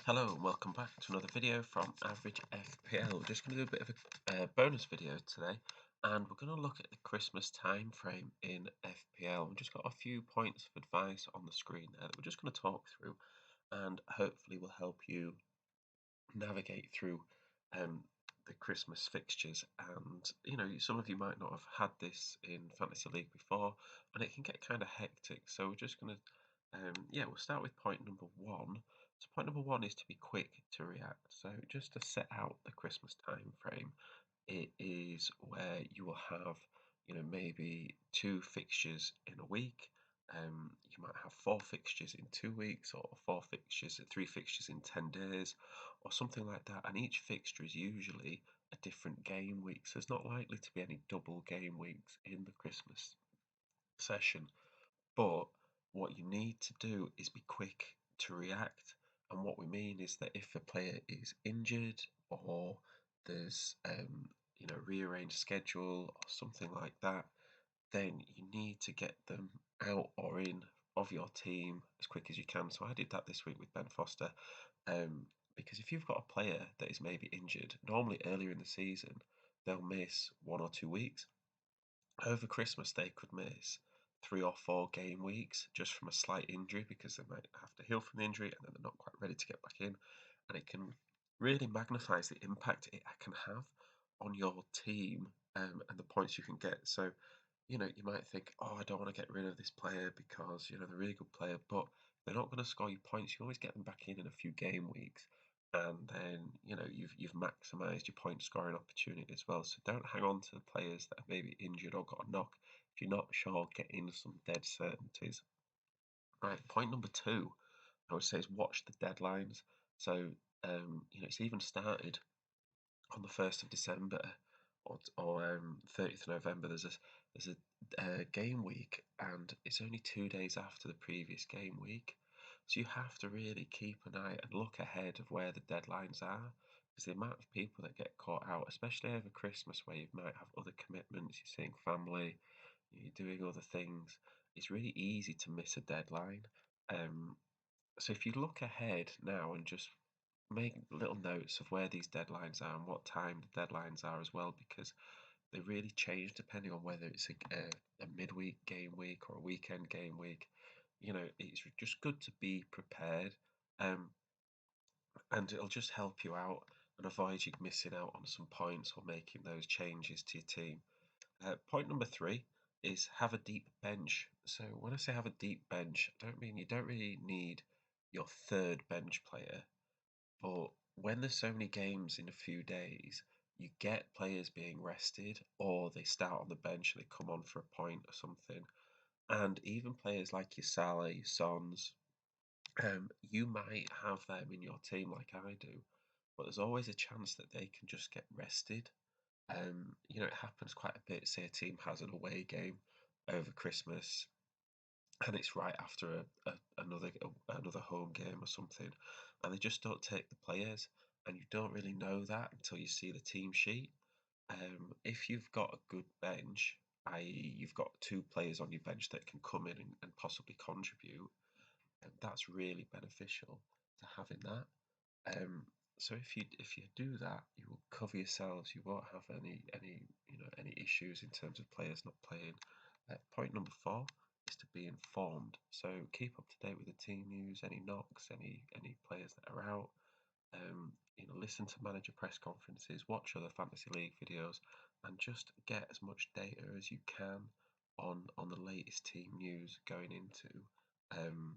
Hello and welcome back to another video from Average FPL. We're just going to do a bit of a bonus video today, and we're going to look at the Christmas time frame in FPL. We've just got a few points of advice on the screen there that we're just going to talk through, and hopefully will help you navigate through the Christmas fixtures. And some of you might not have had this in Fantasy League before, and it can get kind of hectic. So we're just going to, we'll start with point number one. So point number one is to be quick to react. So just to set out the Christmas time frame, it is where you will have, maybe two fixtures in a week. You might have four fixtures in 2 weeks, or three fixtures in 10 days, or something like that. And each fixture is usually a different game week. So there's not likely to be any double game weeks in the Christmas session. But what you need to do is be quick to react. And what we mean is that if a player is injured, or there's rearranged schedule or something like that, then you need to get them out or in of your team as quick as you can. So I did that this week with Ben Foster, because if you've got a player that is maybe injured, normally earlier in the season, they'll miss 1 or 2 weeks. Over Christmas, they could miss 3 or 4 game weeks just from a slight injury, because they might have to heal from the injury and then they're not quite ready to get back in. And it can really magnifies the impact it can have on your team, and the points you can get. So, you might think, oh, I don't want to get rid of this player because, they're a really good player, but they're not going to score you points. You always get them back in a few game weeks, and then you've maximised your point scoring opportunity as well. So don't hang on to the players that are maybe injured or got a knock. If you're not sure, get in some dead certainties. Right, point number two, I would say, is watch the deadlines. So it's even started on the 1st of December, or 30th of November. There's a game week, and it's only 2 days after the previous game week. So you have to really keep an eye and look ahead of where the deadlines are, because the amount of people that get caught out, especially over Christmas, where you might have other commitments, you're seeing family, you're doing other things, it's really easy to miss a deadline. Um, so if you look ahead now and just make little notes of where these deadlines are and what time the deadlines are as well, because they really change depending on whether it's a midweek game week or a weekend game week. It's just good to be prepared, um, and it'll just help you out and avoid you missing out on some points or making those changes to your team. Point number three is have a deep bench. So when I say have a deep bench, I don't mean you don't really need your third bench player, but when there's so many games in a few days, you get players being rested, or they start on the bench and they come on for a point or something. And even players like your Salah, your Sons, you might have them in your team like I do, but there's always a chance that they can just get rested. It happens quite a bit. Say a team has an away game over Christmas, and it's right after another home game or something, and they just don't take the players, and you don't really know that until you see the team sheet. If you've got a good bench, i.e., you've got two players on your bench that can come in and possibly contribute, and that's really beneficial to having that. Um, so if you do that, you will cover yourselves. You won't have any issues in terms of players not playing. Point number four is to be informed. So keep up to date with the team news, any knocks, any players that are out. Listen to manager press conferences, watch other fantasy league videos, and just get as much data as you can on the latest team news going into um,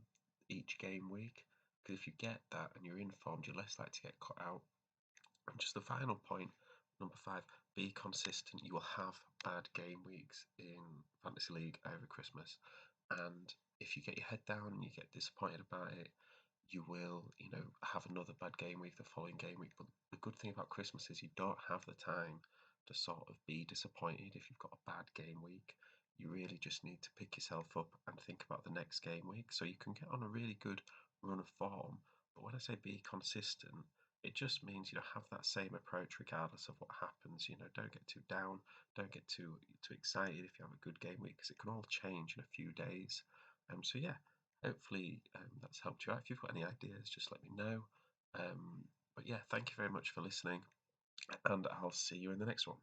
each game week. Because if you get that and you're informed, you're less likely to get caught out. And just the final point, number five, be consistent. You will have bad game weeks in Fantasy League over Christmas. And if you get your head down and you get disappointed about it, you will, have another bad game week the following game week. But the good thing about Christmas is you don't have the time to sort of be disappointed if you've got a bad game week. You really just need to pick yourself up and think about the next game week, so you can get on a really good run of form. But when I say be consistent, it just means have that same approach regardless of what happens. Don't get too down, don't get too excited if you have a good game week, because it can all change in a few days. So yeah, hopefully that's helped you out. If you've got any ideas, just let me know. But yeah, thank you very much for listening, and I'll see you in the next one.